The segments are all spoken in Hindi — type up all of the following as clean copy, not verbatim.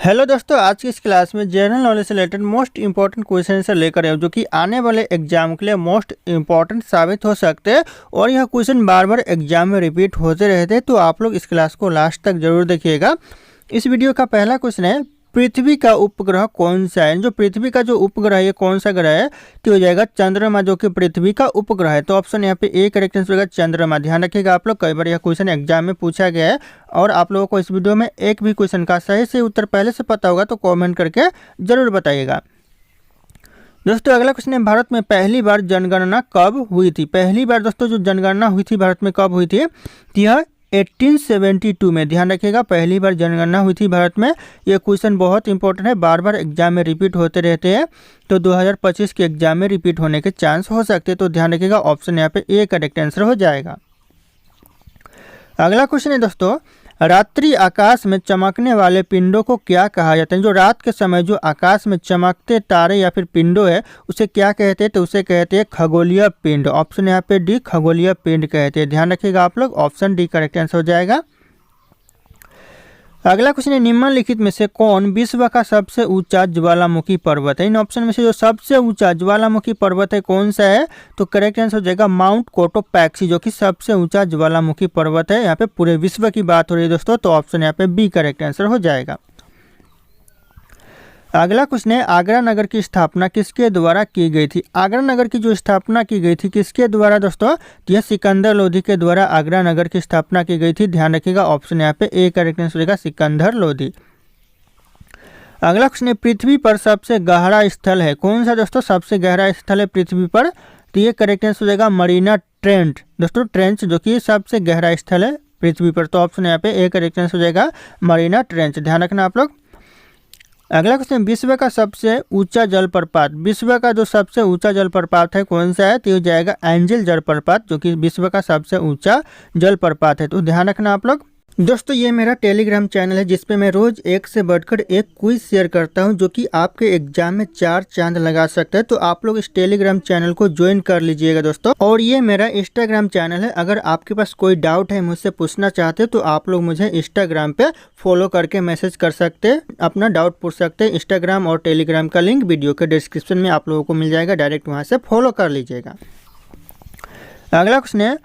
हेलो दोस्तों, आज की इस क्लास में जनरल नॉलेज से रिलेटेड मोस्ट इंपॉर्टेंट क्वेश्चन से लेकर आए जो कि आने वाले एग्जाम के लिए मोस्ट इंपॉर्टेंट साबित हो सकते हैं और यह क्वेश्चन बार बार एग्जाम में रिपीट होते रहते हैं। तो आप लोग इस क्लास को लास्ट तक जरूर देखिएगा। इस वीडियो का पहला क्वेश्चन है, पृथ्वी का उपग्रह कौन सा है? जो पृथ्वी का जो उपग्रह है ये कौन सा ग्रह है? तो हो जाएगा चंद्रमा, जो कि पृथ्वी का उपग्रह है। तो ऑप्शन यहाँ पे ए करेक्ट आंसर होगा चंद्रमा। ध्यान रखिएगा आप लोग, कई बार यह क्वेश्चन एग्जाम में पूछा गया है और आप लोगों को इस वीडियो में एक भी क्वेश्चन का सही से उत्तर पहले से पता होगा तो कॉमेंट करके जरूर बताइएगा। दोस्तों अगला क्वेश्चन है, भारत में पहली बार जनगणना कब हुई थी? पहली बार दोस्तों जो जनगणना हुई थी भारत में कब हुई थी? यह 1872 में। ध्यान रखिएगा, पहली बार जनगणना हुई थी भारत में। ये क्वेश्चन बहुत इंपॉर्टेंट है, बार बार एग्जाम में रिपीट होते रहते हैं, तो 2025 के एग्जाम में रिपीट होने के चांस हो सकते हैं। तो ध्यान रखिएगा, ऑप्शन यहाँ पे ए करेक्ट आंसर हो जाएगा। अगला क्वेश्चन है दोस्तों, रात्रि आकाश में चमकने वाले पिंडों को क्या कहा जाता है? जो रात के समय जो आकाश में चमकते तारे या फिर पिंडों है उसे क्या कहते हैं? तो उसे कहते हैं खगोलीय पिंड। ऑप्शन यहाँ पे डी खगोलीय पिंड कहते हैं। ध्यान रखिएगा आप लोग, ऑप्शन डी करेक्ट आंसर हो जाएगा। अगला क्वेश्चन है, निम्नलिखित में से कौन विश्व का सबसे ऊंचा ज्वालामुखी पर्वत है? इन ऑप्शन में से जो सबसे ऊंचा ज्वालामुखी पर्वत है कौन सा है? तो करेक्ट आंसर हो जाएगा माउंट कोटोपैक्सी, जो कि सबसे ऊंचा ज्वालामुखी पर्वत है। यहाँ पे पूरे विश्व की बात हो रही है दोस्तों, तो ऑप्शन यहाँ पे बी करेक्ट आंसर हो जाएगा। अगला क्वेश्चन है, आगरा नगर की स्थापना किसके द्वारा की गई थी? आगरा नगर की जो स्थापना की गई थी किसके द्वारा दोस्तों? यह सिकंदर लोधी के द्वारा आगरा नगर की स्थापना की गई थी। ध्यान रखिएगा, ऑप्शन यहाँ पे ए करेक्ट आंसर होगा सिकंदर लोधी। अगला क्वेश्चन है, पृथ्वी पर सबसे गहरा स्थल है कौन सा दोस्तों? सबसे गहरा स्थल है पृथ्वी पर, तो ये करेक्ट आंसर हो जाएगा मरीना ट्रेंच। दोस्तों ट्रेंच जो कि सबसे गहरा स्थल है पृथ्वी पर, तो ऑप्शन यहाँ पे ए करेक्ट आंसर हो जाएगा मरीना ट्रेंच। ध्यान रखना आप लोग। अगला क्वेश्चन, विश्व का सबसे ऊंचा जलप्रपात, विश्व का जो सबसे ऊंचा जलप्रपात है कौन सा है? तो ये जाएगा एंजल जलप्रपात, जो कि विश्व का सबसे ऊंचा जलप्रपात है। तो ध्यान रखना आप लोग। दोस्तों ये मेरा टेलीग्राम चैनल है जिसपे मैं रोज एक से बढ़कर एक क्विज शेयर करता हूं जो कि आपके एग्जाम में 4 चांद लगा सकता है। तो आप लोग इस टेलीग्राम चैनल को ज्वाइन कर लीजिएगा दोस्तों। और ये मेरा इंस्टाग्राम चैनल है, अगर आपके पास कोई डाउट है मुझसे पूछना चाहते तो आप लोग मुझे इंस्टाग्राम पे फॉलो करके मैसेज कर सकते हैं, अपना डाउट पूछ सकते हैं। इंस्टाग्राम और टेलीग्राम का लिंक वीडियो के डिस्क्रिप्शन में आप लोगों को मिल जाएगा, डायरेक्ट वहाँ से फॉलो कर लीजिएगा। अगला क्वेश्चन है,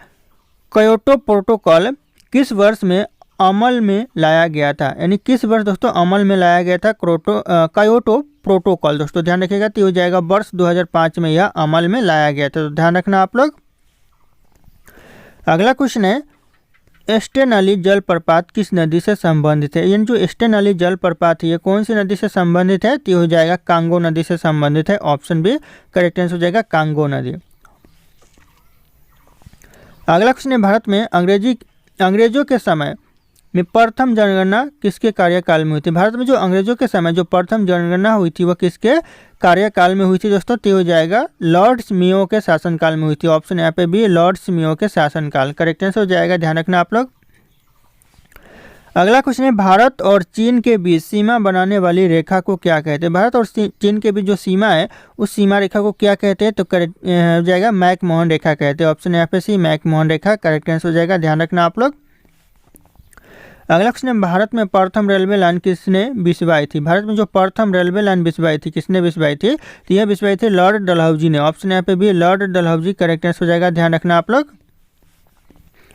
क्योटो प्रोटोकॉल किस वर्ष में अमल में लाया गया था? यानी किस वर्ष दोस्तों अमल में लाया गया था क्योटो प्रोटोकॉल? दोस्तों ध्यान रखिएगा, तो हो जाएगा वर्ष 2005 में यह अमल में लाया गया था। तो ध्यान रखना आप लोग। अगला क्वेश्चन है, एस्टेनली जलप्रपात किस नदी से संबंधित है? यानी जो एस्टेनली जलप्रपात है ये कौन सी नदी से संबंधित है? तो हो जाएगा कांगो नदी से संबंधित है। ऑप्शन बी करेक्ट आंसर हो जाएगा कांगो नदी। अगला क्वेश्चन है, भारत में अंग्रेजों के समय में प्रथम जनगणना किसके कार्यकाल में हुई थी? भारत में जो अंग्रेजों के समय जो प्रथम जनगणना हुई थी वह किसके कार्यकाल में हुई थी दोस्तों? तो हो जाएगा लॉर्ड्स मेयो के शासनकाल में हुई थी। ऑप्शन यहाँ पे भी लॉर्ड्स मेयो के शासनकाल करेक्ट आंसर हो जाएगा। ध्यान रखना आप लोग। अगला क्वेश्चन है, भारत और चीन के बीच सीमा बनाने वाली रेखा को क्या कहते हैं? भारत और चीन के बीच जो सीमा है उस सीमा रेखा को क्या कहते हैं? तो करेक्ट हो जाएगा मैकमोहन रेखा कहते हैं। ऑप्शन यहाँ पे सी मैकमोहन रेखा करेक्ट आंसर हो जाएगा। ध्यान रखना आप लोग। अगला क्वेश्चन है, भारत में प्रथम रेलवे लाइन किसने बिछवाई थी? भारत में जो प्रथम रेलवे लाइन बिछवाई थी किसने बिछवाई थी? तो यह बिछवाई थी लॉर्ड डलहौजी ने। ऑप्शन यहाँ पे भी लॉर्ड डलहौजी करेक्ट आंसर हो जाएगा। ध्यान रखना आप लोग।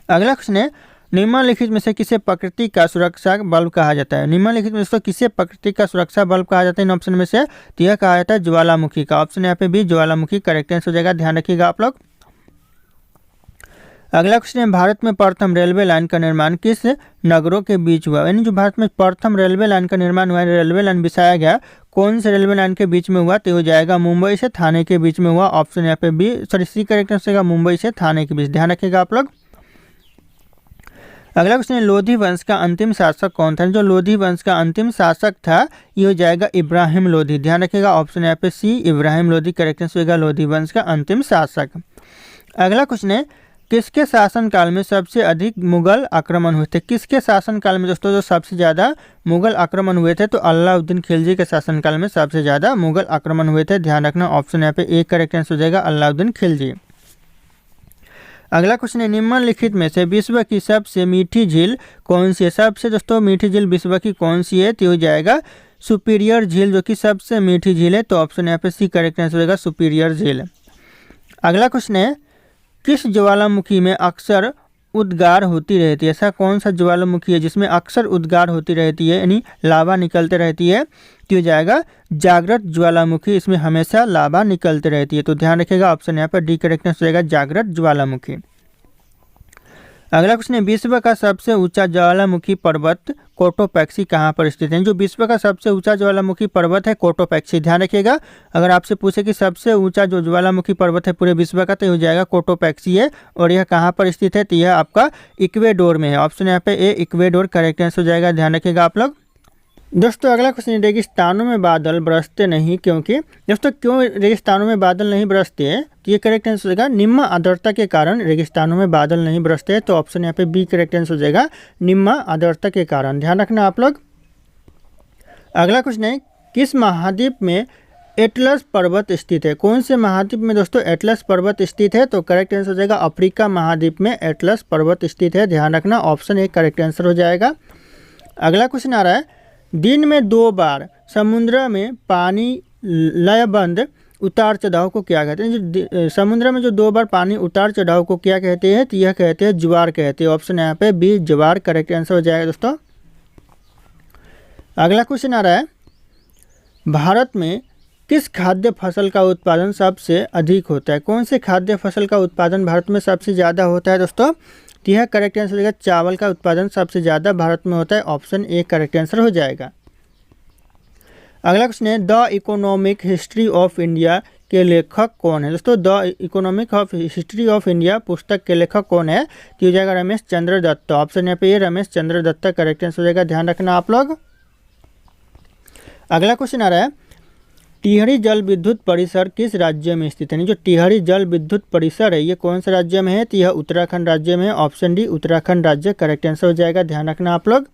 अगला क्वेश्चन है, निम्नलिखित में से किसे प्रकृति का सुरक्षा बल्ब कहा जाता है? निम्नलिखित में से किसे प्रकृति का सुरक्षा बल्ब कहा जाता है? इन ऑप्शन में से तो यह कहा जाता है ज्वालामुखी का। ऑप्शन यहाँ पे भी ज्वालामुखी करेक्ट आंसर हो जाएगा। ध्यान रखिएगा आप लोग। अगला क्वेश्चन है, भारत में प्रथम रेलवे लाइन का निर्माण किस नगरों के बीच हुआ? यानी जो भारत में प्रथम रेलवे लाइन का निर्माण हुआ, रेलवे लाइन बिछाया गया, कौन से रेलवे लाइन के बीच में हुआ? तो हो जाएगा मुंबई से थाने के बीच में हुआ। ऑप्शन यहाँ पे बी सी करेक्ट आंसर होगा मुंबई से थाने के बीच। ध्यान रखिएगा आप लोग। अगला क्वेश्चन है, लोधी वंश का अंतिम शासक कौन था? जो लोधी वंश का अंतिम शासक था ये हो जाएगा इब्राहिम लोधी। ध्यान रखिएगा, ऑप्शन यहाँ पे सी इब्राहिम लोधी करेक्ट आंसर होगा लोधी वंश का अंतिम शासक। अगला क्वेश्चन है, किसके शासनकाल में सबसे अधिक मुगल आक्रमण हुए थे? किसके शासनकाल में दोस्तों जो सबसे ज़्यादा मुगल आक्रमण हुए थे? तो अलाउद्दीन खिलजी के शासनकाल में सबसे ज़्यादा मुगल आक्रमण हुए थे। ध्यान रखना, ऑप्शन यहाँ पे ए करेक्ट आंसर हो जाएगा अलाउद्दीन खिलजी। अगला क्वेश्चन है, निम्नलिखित में से विश्व की सबसे मीठी झील कौन सी है? सबसे दोस्तों मीठी झील विश्व की कौन सी है? तो हो जाएगा सुपीरियर झील जो कि सबसे मीठी झील है, तो ऑप्शन यहाँ पे सी करेक्ट आंसर हो जाएगा, सुपीरियर झील। अगला क्वेश्चन है, किस ज्वालामुखी में अक्सर उद्गार होती रहती है? ऐसा कौन सा ज्वालामुखी है जिसमें अक्सर उद्गार होती रहती है, यानी लावा निकलते रहती है? तो हो जाएगा जागृत ज्वालामुखी, इसमें हमेशा लावा निकलती रहती है। तो ध्यान रखिएगा, ऑप्शन यहाँ पर डी करेक्ट आंसर हो जाएगा, जागृत ज्वालामुखी। अगला क्वेश्चन है, विश्व का सबसे ऊंचा ज्वालामुखी पर्वत कोटोपैक्सी कहाँ पर स्थित है? जो विश्व का सबसे ऊंचा ज्वालामुखी पर्वत है कोटोपैक्सी। ध्यान रखिएगा, अगर आपसे पूछे कि सबसे ऊंचा जो ज्वालामुखी पर्वत है पूरे विश्व का, तो हो जाएगा कोटोपैक्सी है। और यह कहाँ पर स्थित है? तो यह आपका इक्वेडोर में है। ऑप्शन यहाँ पे ए इक्वेडोर करेक्ट आंसर हो जाएगा, ध्यान रखिएगा आप लोग। दोस्तों अगला क्वेश्चन, रेगिस्तानों में बादल बरसते नहीं क्योंकि? दोस्तों क्यों रेगिस्तानों में बादल नहीं बरसते हैं? तो ये करेक्ट आंसर हो जाएगा, निम्न आर्द्रता के कारण रेगिस्तानों में बादल नहीं बरसते हैं। तो ऑप्शन यहाँ पे बी करेक्ट आंसर हो जाएगा, निम्न आर्द्रता के कारण। ध्यान रखना आप लोग। अगला क्वेश्चन है, किस महाद्वीप में एटलस पर्वत स्थित है? कौन से महाद्वीप में दोस्तों एटलस पर्वत स्थित है? तो करेक्ट आंसर हो जाएगा, अफ्रीका महाद्वीप में एटलस पर्वत स्थित है। ध्यान रखना, ऑप्शन ए करेक्ट आंसर हो जाएगा। अगला क्वेश्चन आ रहा है, दिन में 2 बार समुद्र में पानी लयबंद उतार चढ़ाव को क्या कहते हैं? जो समुद्र में जो 2 बार पानी उतार चढ़ाव को क्या कहते हैं? तो यह कहते हैं ज्वार कहते हैं। ऑप्शन यहाँ पे बी ज्वार करेक्ट आंसर हो जाएगा दोस्तों। अगला क्वेश्चन आ रहा है, भारत में किस खाद्य फसल का उत्पादन सबसे अधिक होता है? कौन से खाद्य फसल का उत्पादन भारत में सबसे ज़्यादा होता है दोस्तों? तो यह करेक्ट आंसर हो जाएगा, चावल का उत्पादन सबसे ज़्यादा भारत में होता है। ऑप्शन ए करेक्ट आंसर हो जाएगा। अगला क्वेश्चन है, the economic history of India के लेखक कौन है? दोस्तों the economic of history of India पुस्तक के लेखक कौन है? तो हो जाएगा रमेश चंद्र दत्त। ऑप्शन यहाँ पे ये रमेश चंद्र दत्त करेक्ट आंसर हो जाएगा, ध्यान रखना आप लोग। अगला क्वेश्चन आ रहा है, टिहरी जल विद्युत परिसर किस राज्य में स्थित है? जो टिहरी जल विद्युत परिसर है ये कौन से राज्य में है? तो यह उत्तराखंड राज्य में है। ऑप्शन डी उत्तराखंड राज्य करेक्ट आंसर हो जाएगा, ध्यान रखना आप लोग।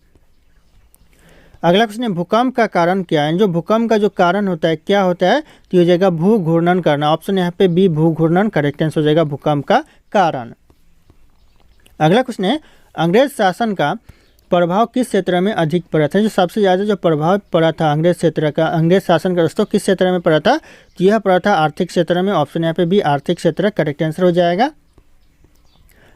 अगला क्वेश्चन है, भूकंप का कारण क्या है? जो भूकंप का जो कारण होता है क्या होता है? तो हो जाएगा भू घूर्णन करना। ऑप्शन यहाँ पे बी भू घूर्णन करेक्ट आंसर हो जाएगा, भूकंप का कारण। अगला क्वेश्चन है, अंग्रेज शासन का प्रभाव किस क्षेत्र में अधिक पड़ा था? जो सबसे ज़्यादा जो प्रभाव पड़ा था अंग्रेज क्षेत्र का, अंग्रेज शासन का दोस्तों किस क्षेत्र में पड़ा था? तो यह पड़ा था आर्थिक क्षेत्र में। ऑप्शन यहाँ पे भी आर्थिक क्षेत्र करेक्ट आंसर हो जाएगा।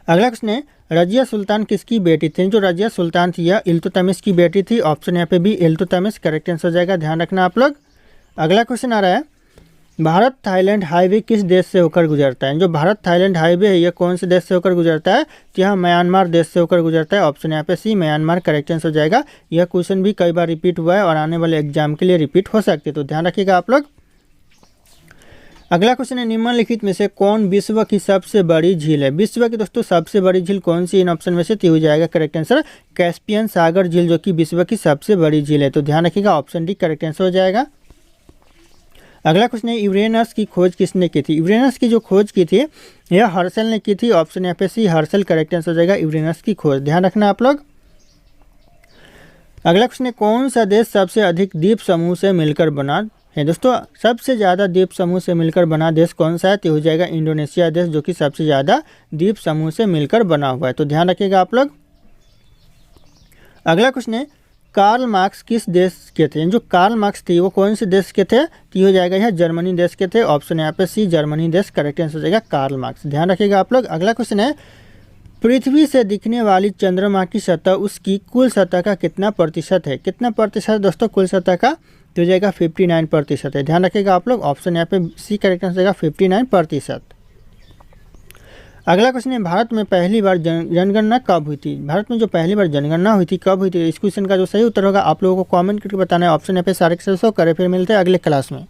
अगला क्वेश्चन है, रजिया सुल्तान किसकी बेटी थी? जो रजिया सुल्तान थी यह इल्तुतमिश की बेटी थी। ऑप्शन यहाँ पे भी इल्तुतमिश करेक्ट आंसर हो जाएगा, ध्यान रखना आप लोग। अगला क्वेश्चन आ रहा है, भारत थाईलैंड हाईवे किस देश से होकर गुजरता है? जो भारत थाईलैंड हाईवे है यह कौन से देश से होकर गुजरता है? तो यह म्यांमार देश से होकर गुजरता है। ऑप्शन यहाँ पे सी म्यांमार करेक्ट आंसर हो जाएगा। यह क्वेश्चन भी कई बार रिपीट हुआ है और आने वाले एग्जाम के लिए रिपीट हो सकते, तो ध्यान रखिएगा आप लोग। अगला क्वेश्चन है, निम्नलिखित में से कौन विश्व की सबसे बड़ी झील है? विश्व की दोस्तों सबसे बड़ी झील कौन सी? इन ऑप्शन में से हो जाएगा करेक्ट आंसर कैस्पियन सागर झील, जो कि विश्व की सबसे बड़ी झील है। तो ध्यान रखिएगा, ऑप्शन डी करेक्ट आंसर हो जाएगा। अगला क्वेश्चन है, यूरेनस की खोज किसने की थी? यूरेनस की जो खोज की थी यह हर्शल ने की थी। ऑप्शन यहाँ पे सी हर्शल करेक्ट आंसर हो जाएगा, यूरेनस की खोज, ध्यान रखना आप लोग। अगला क्वेश्चन है, कौन सा देश सबसे अधिक द्वीप समूह से मिलकर बना है? दोस्तों सबसे ज़्यादा द्वीप समूह से मिलकर बना देश कौन सा है? तो हो जाएगा इंडोनेशिया देश, जो कि सबसे ज़्यादा द्वीप समूह से मिलकर बना हुआ है। तो ध्यान रखिएगा आप लोग। अगला क्वेश्चन है, कार्ल मार्क्स किस देश के थे? जो कार्ल मार्क्स थे वो कौन से देश के थे? तो हो जाएगा यह जर्मनी देश के थे। ऑप्शन यहाँ पे सी जर्मनी देश करेक्ट आंसर हो जाएगा, कार्ल मार्क्स, ध्यान रखिएगा आप लोग। अगला क्वेश्चन है, पृथ्वी से दिखने वाली चंद्रमा की सतह उसकी कुल सतह का कितना प्रतिशत है? कितना प्रतिशत दोस्तों कुल सतह का? तो हो जाएगा 59% है, ध्यान रखिएगा आप लोग। ऑप्शन यहाँ पे सी करेक्ट आंसर हो जाएगा 59%। अगला क्वेश्चन है, भारत में पहली बार जनगणना कब हुई थी? भारत में जो पहली बार जनगणना हुई थी कब हुई थी? इस क्वेश्चन का जो सही उत्तर होगा आप लोगों को कमेंट करके बताना है। ऑप्शन यहाँ पे सारे के 100 करे। फिर मिलते हैं अगले क्लास में।